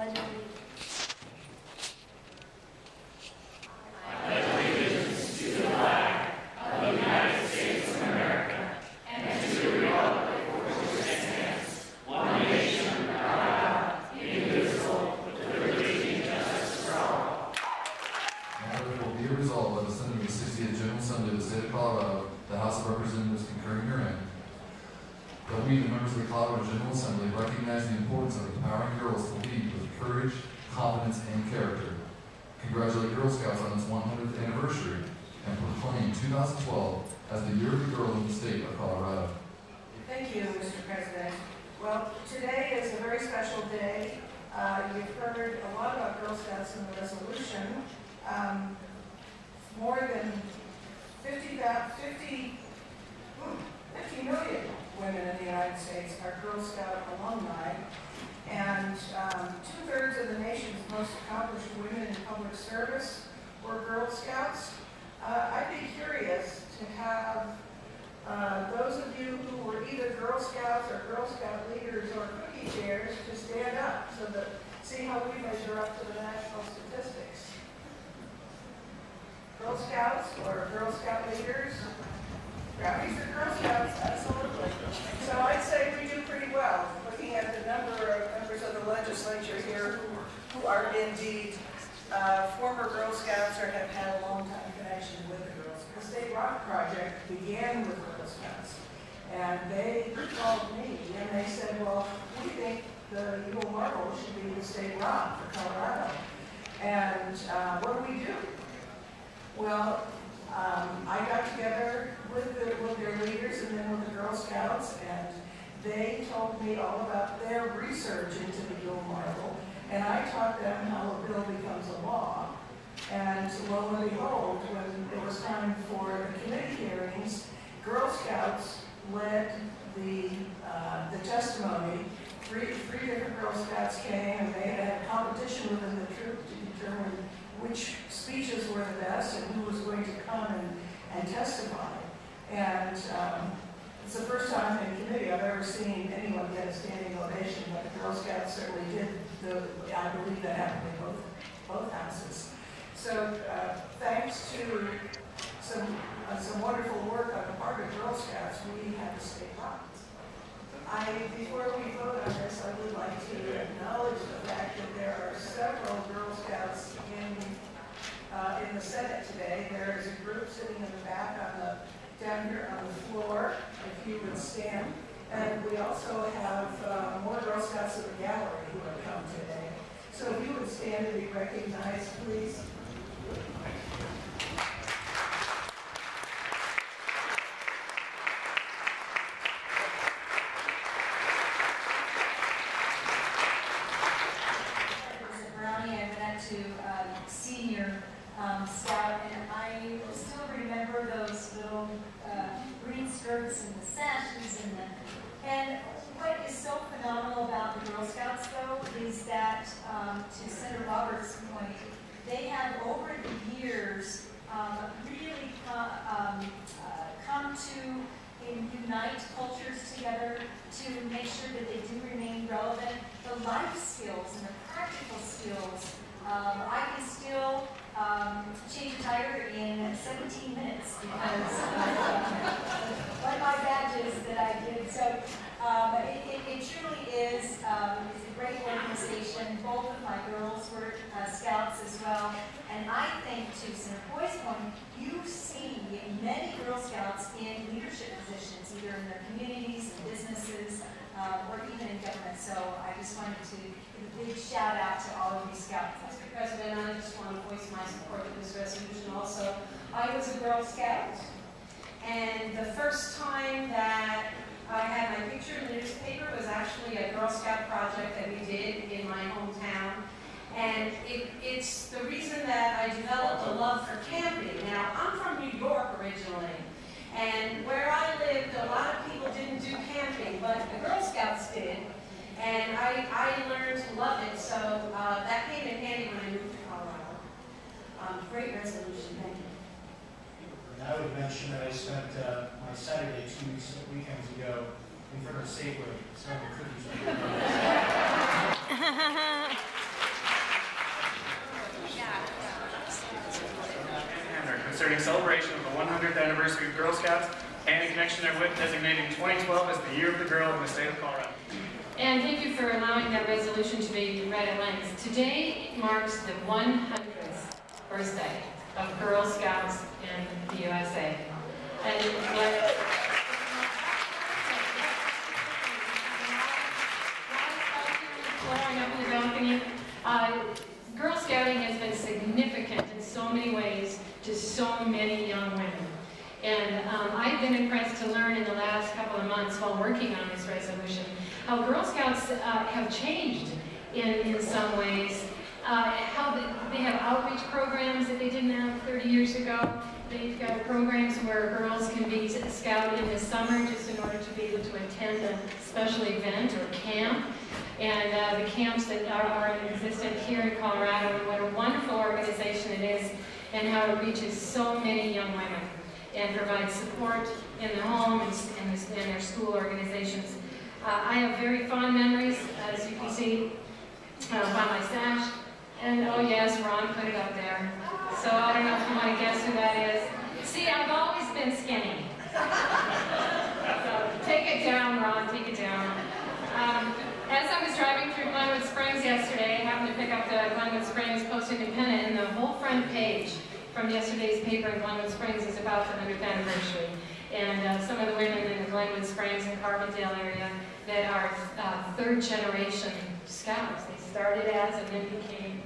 pledge allegiance. I pledge allegiance to the flag of the United States of America and to the republic for which it stands, one nation under God, indivisible, with liberty and justice for all. Now therefore be it resolved by the Senate of the 60th General Assembly of the State of Colorado, the House of Representatives concurring herein, that we, the members of the Colorado General Assembly, recognize the importance of empowering girls to lead with courage, confidence, and character. Congratulate Girl Scouts on its 100th anniversary and proclaim 2012 as the Year of the Girl in the state of Colorado. Thank you, Mr. President. Well, today is a very special day. You've heard a lot about Girl Scouts in the resolution. More than 50 million women in the United States are Girl Scout alumni, and 2/3 of the nation's most accomplished women in public service were Girl Scouts. I'd be curious to have those of you who were either Girl Scouts or Girl Scout leaders or cookie chairs to stand up so that see how we measure up to the national statistics. Girl Scouts or Girl Scout leaders? Brownies are Girl Scouts, absolutely. So I'd say we do pretty well, looking at the number of members of the legislature here who are indeed former Girl Scouts or have had a long time connection with the Girl Scouts. The State Rock Project began with Girl Scouts, and they called me and they said, well, we think the Eagle Marble should be the State Rock for Colorado. And what do we do? Well, I got together with their leaders and then with the Girl Scouts, and they told me all about their research into the Eagle Marble, and I taught them how a bill becomes a law. And lo and behold, when it was time for the committee hearings, Girl Scouts led the testimony. Three different Girl Scouts came, and they had a competition within the troop to determine which speeches were the best and who was going to come and testify. And it's the first time in committee I've ever seen anyone get a standing ovation, but the Girl Scouts certainly did. I believe that happened in both houses. So thanks to some wonderful work on the part of Girl Scouts, we have a state rock. Before we vote on this, I would like to acknowledge the fact that there are several Girl Scouts in the Senate today. There is a group sitting in the back down here on the floor, if you would stand. And we also have more Girl Scouts in the gallery who have come today. So if you would stand and be recognized, please. To senior scout, and I still remember those little green skirts and the sashes and what is so phenomenal about the Girl Scouts though is that to Senator Roberts' point, they have over the years really come to unite cultures together to make sure that they do remain relevant. The life skills and the practical skills. I can still change a tire in 17 minutes because one of my badges that I did. So it truly is a great organization. Both of my girls were scouts as well. And I think, to Senator Boyd's point, you see many Girl Scouts in leadership positions, either in their communities and businesses, or even in government. So I just wanted to give a big shout out to all of you scouts. Mr. President, I just want to voice my support for this resolution also. I was a Girl Scout, and the first time that I had my picture in the newspaper was actually a Girl Scout project that we did in my hometown. And it's the reason that I developed a love for camping. Now, I'm from New York originally, and where I lived, a lot of people didn't do camping, but the Girl Scouts did. And I learned to love it, so that came in handy when I moved to Colorado. Great resolution, thank you. And I would mention that I spent my Saturday 2 weekends ago in front of Safeway selling cookies. concerning celebration of the 100th anniversary of Girl Scouts and in connection therewith designating 2012 as the Year of the Girl in the state of Colorado. And thank you for allowing that resolution to be read at length. Today marks the 100th birthday of Girl Scouts in the USA. And up in the balcony. Girl Scouting has been significant in so many ways to so many young women. And I've been impressed to learn in the last couple of months while working on this resolution how Girl Scouts have changed in some ways. How they have outreach programs that they didn't have 30 years ago. They've got programs where girls can be scouted in the summer just in order to be able to attend a special event or camp. And the camps that are in existence here in Colorado, and what a wonderful organization it is, and how it reaches so many young women and provides support in the home and in their school organizations. I have very fond memories, as you can see, by my sash. And oh yes, Ron put it up there. So I don't know if you want to guess who that is. See, I've always been skinny. So take it down, Ron, take it down. As I was driving through Glenwood Springs yesterday, I happened to pick up the Glenwood Springs Post-Independent, and the whole front page from yesterday's paper in Glenwood Springs is about the 100th anniversary. And some of the women in the Glenwood Springs and Carbondale area that are third-generation scouts. They started as and then became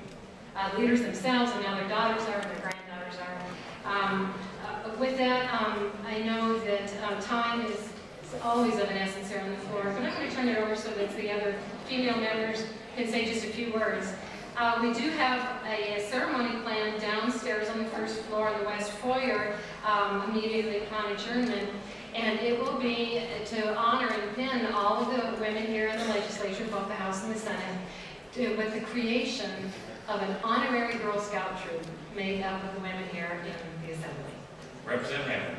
leaders themselves, and now their daughters are, and their granddaughters are. With that, I know that time is always of an essence here on the floor, but I'm going to turn it over so that the other female members can say just a few words. We do have a ceremony planned downstairs on the first floor in the west foyer, immediately upon adjournment, and it will be to honor and pin all of the women here in the legislature, both the House and the Senate, with the creation of an honorary Girl Scout troop made up of the women here in the Assembly. Representative Hammond.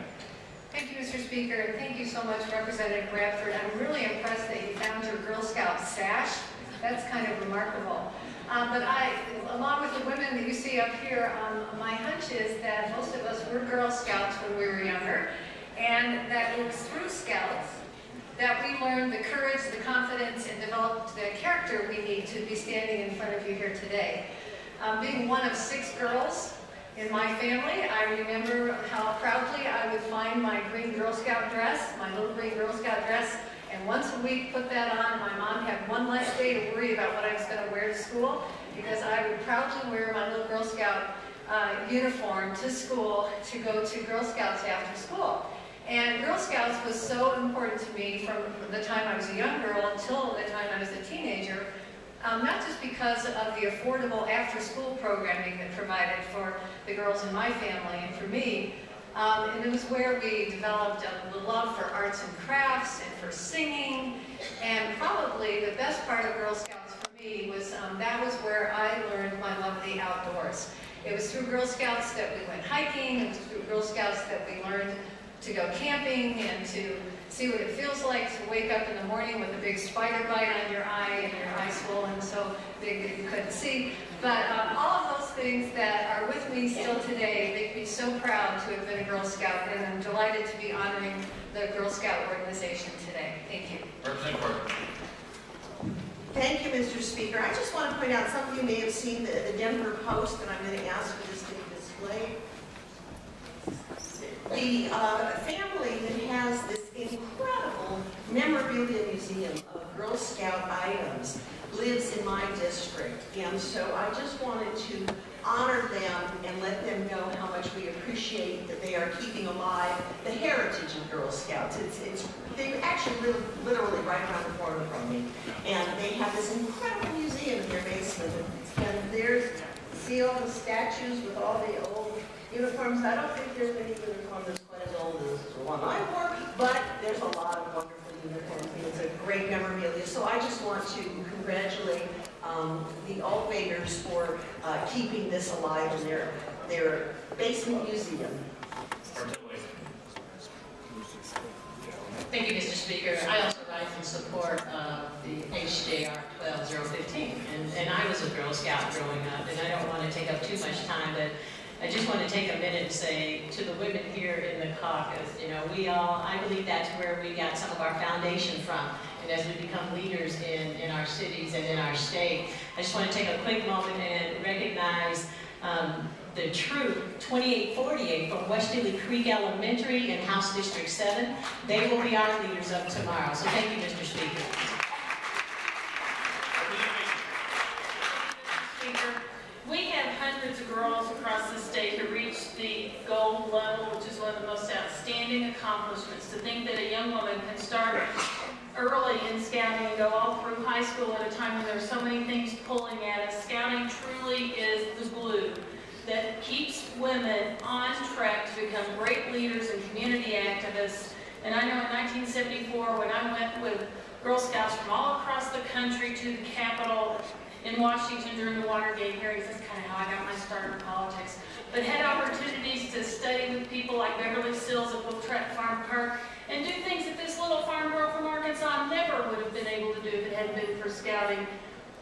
Thank you, Mr. Speaker, and thank you so much, Representative Bradford. I'm really impressed that you found your Girl Scout sash. That's kind of remarkable. But along with the women that you see up here, my hunch is that most of us were Girl Scouts when we were younger, and that it was through Scouts that we learned the courage, the confidence, and developed the character we need to be standing in front of you here today. Being one of 6 girls in my family, I remember how proudly I would find my green Girl Scout dress, my little green Girl Scout dress, and once a week put that on. My mom had one less day to worry about what I was going to wear to school, because I would proudly wear my little Girl Scout uniform to school to go to Girl Scouts after school. And Girl Scouts was so important to me from the time I was a young girl until the time I was a teenager, not just because of the affordable after-school programming that provided for the girls in my family and for me, and it was where we developed a love for arts and crafts and for singing, and probably the best part of Girl Scouts for me was that was where I learned my love of the outdoors. It was through Girl Scouts that we went hiking, it was through Girl Scouts that we learned to go camping and to see what it feels like to wake up in the morning with a big spider bite on your eye and your eye swollen so big that you couldn't see. But all of those things that are with me still today make me so proud to have been a Girl Scout, and I'm delighted to be honoring the Girl Scout organization today. Thank you. Representative Parker. Thank you, Mr. Speaker. I just want to point out, some of you may have seen the Denver Post, and I'm going to ask for this to be displayed. The family that has this incredible memorabilia museum of Girl Scout items lives in my district, and so I just wanted to honor them and let them know how much we appreciate that they are keeping alive the heritage of Girl Scouts. They actually live literally right around the corner from me, and they have this incredible museum in their basement, and there's see all the statues with all the old uniforms. I don't think there's any uniform that's quite as old as the one I wore, but there's a lot of wonderful uniforms, and it's a great memorabilia. So I just want to congratulate the Altvaters for keeping this alive in their basement museum. Thank you, Mr. Speaker. I also rise in support of the HJR 12015, and I was a Girl Scout growing up, and I don't want to take up too much time, but I just want to take a minute and say to the women here in the caucus, you know, I believe that's where we got some of our foundation from. And as we become leaders in our cities and in our state, I just want to take a quick moment and recognize the troop 2848 from West Ely Creek Elementary in House District 7. They will be our leaders of tomorrow. So thank you, Mr. Speaker. We have hundreds of girls across the state who reach the gold level, which is one of the most outstanding accomplishments. To think that a young woman can start early in scouting and go all through high school at a time when there's so many things pulling at us. Scouting truly is the glue that keeps women on track to become great leaders and community activists. And I know in 1974, when I went with Girl Scouts from all across the country to the Capitol in Washington during the Watergate hearings, that's kind of how I got my start in politics, but had opportunities to study with people like Beverly Sills at Wiltrette Farm Park and do things that this little farm girl from Arkansas never would have been able to do if it hadn't been for scouting.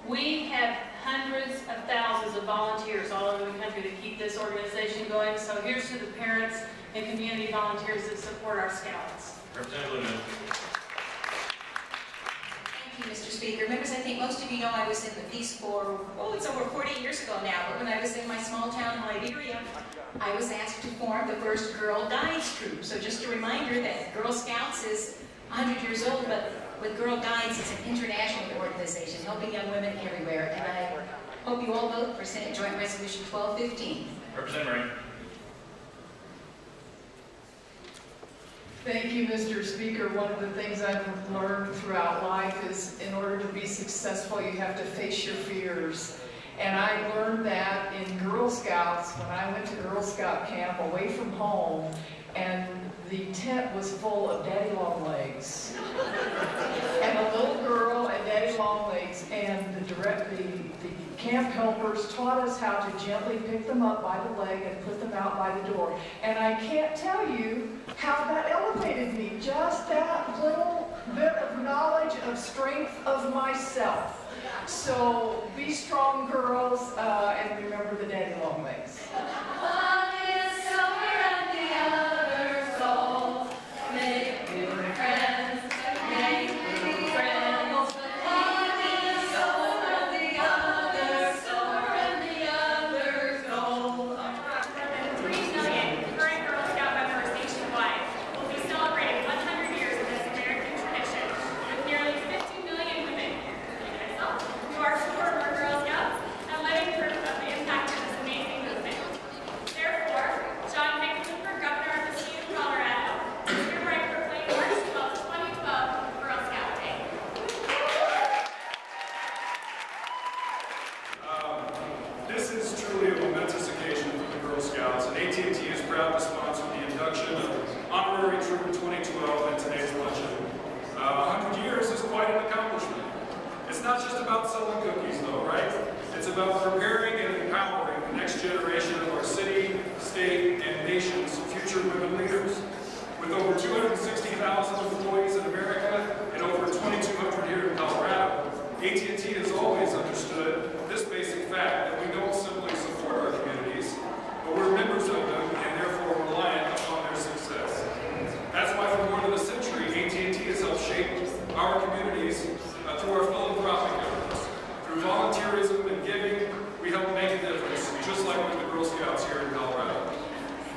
We have hundreds of thousands of volunteers all over the country that keep this organization going, so here's to the parents and community volunteers that support our scouts. Representative Lewin. Thank you, Mr. Speaker. Members, I think most of you know I was in the Peace Corps, oh, it's over 40 years ago now, but when I was in my small town in Liberia, I was asked to form the first Girl Guides troop. So just a reminder that Girl Scouts is 100 years old, but with Girl Guides, it's an international organization helping young women everywhere. And I hope you all vote for Senate Joint Resolution 1215. Representative Murray. Thank you, Mr. Speaker. One of the things I've learned throughout life is in order to be successful, you have to face your fears. And I learned that in Girl Scouts when I went to Girl Scout camp away from home, and the tent was full of daddy long legs. And a little girl and daddy long legs, and the camp helpers taught us how to gently pick them up by the leg and put them out by the door. And I can't tell you how that elevated me, just that little bit of knowledge of strength of myself. So be strong, girls, and remember the daddy long legs. One is silver and the other's gold. Make good friends, make good friends. One is silver and the other's silver and the other's gold. And 3 million current Girl Scout members nationwide will be celebrating 100 years of this American tradition with nearly 50 million women, including myself, who are former Girl Scouts and living proof of the impact of this amazing movement. Therefore, John Hickenlooper, Governor of the state of Colorado, is hereby proclaimed March 12, 2012, Girl Scout Day. This is truly a momentous occasion for the Girl Scouts, and AT&T is proud to sponsor the induction of Honorary Troop 2012 in today's luncheon. 100 years is quite an accomplishment. It's not just about selling cookies, though, right? It's about preparing and empowering the next generation of our city, state, and nation's future women leaders. With over 260,000 employees in America and over 2,200 here in Colorado, AT&T has always understood this basic fact that we don't simply support our communities, but we're members of them and therefore reliant upon their success. That's why for more than a century, AT&T has helped shape our communities through our philanthropic efforts. Through volunteerism and giving, we help make a difference, just like with the Girl Scouts here in Colorado.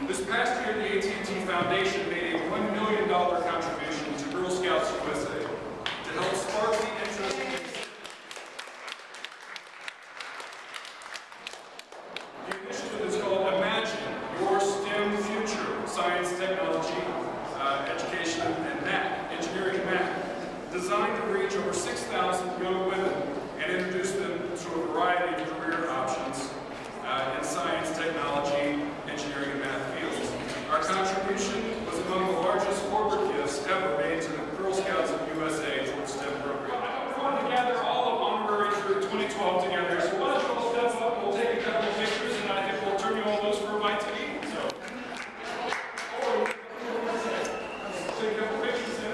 This past year, the AT&T Foundation made a $1 million contribution to Girl Scouts USA to help spark the interest in the initiative is called Imagine Your STEM Future, Science, Technology, Education, and Math, Engineering and Math, designed to reach over 6,000 young women and introduce them to a variety of career options in science, technology, engineering, and math fields. Our contribution was among the largest corporate gifts ever made to the Girl Scouts of USA towards STEM program. I want to gather all of Honorary Troop 2012 together, so why don't you all step up and we'll take a couple of pictures, and I think we'll turn you all those for a bite to eat. So, take a couple of pictures in.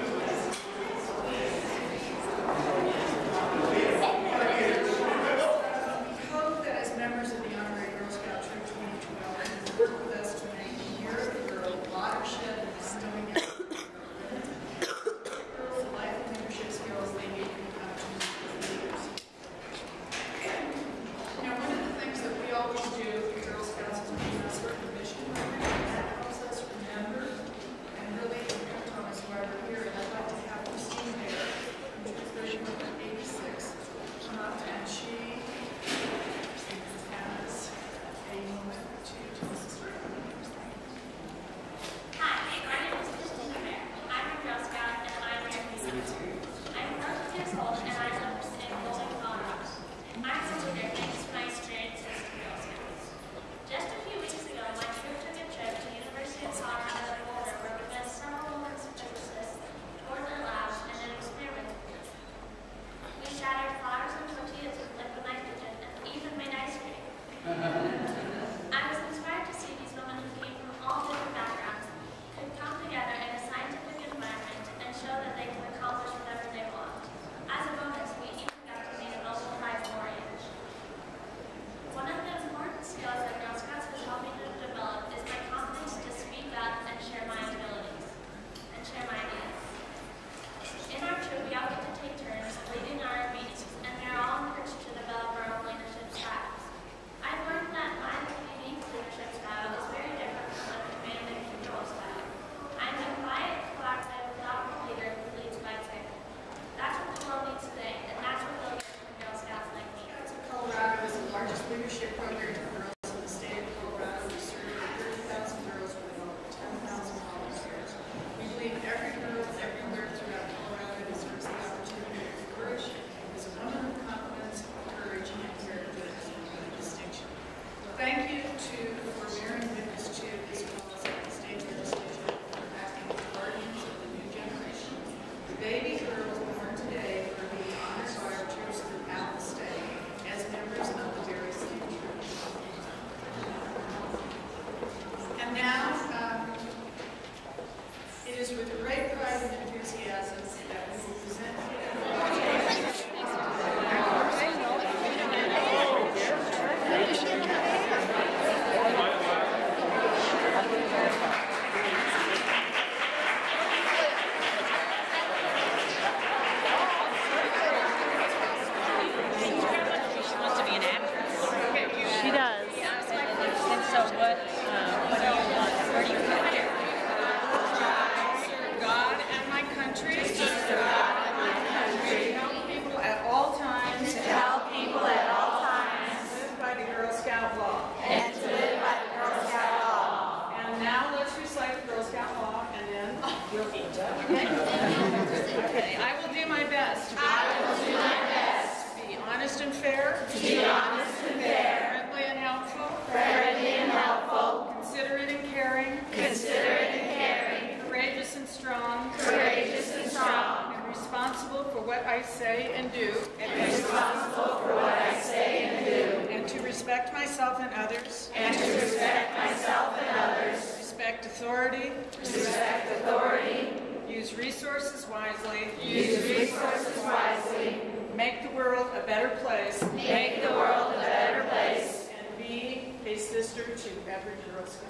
Hope that as members of the Honorary Girl Scout Troop 2012, scholarship program for girls in the state of Colorado. We serve 30,000 girls with over 10,000 volunteers. We believe every girl everywhere throughout Colorado deserves the opportunity to flourish as a woman of confidence, courage, and character and distinction. Thank you for bearing witness to this cause at the state legislature for acting as guardians of the new generation. The baby girls born today are being honored by our troops throughout the state as members of the various troops. And now, it is with great pride and enthusiasm that we will present She does. And so what do you want? Where do you put it? serve God and my country. To help people at all times. Live by the Girl Scout law. And now let's recite the Girl Scout law and then we'll eat. Okay, I will do my best. To be honest and fair. Friendly and helpful. Considerate and caring. Courageous and strong. And responsible for what I say and do. And to respect myself and others. Respect authority. Use resources wisely. Make the world a better place. And be a sister to every Girl Scout.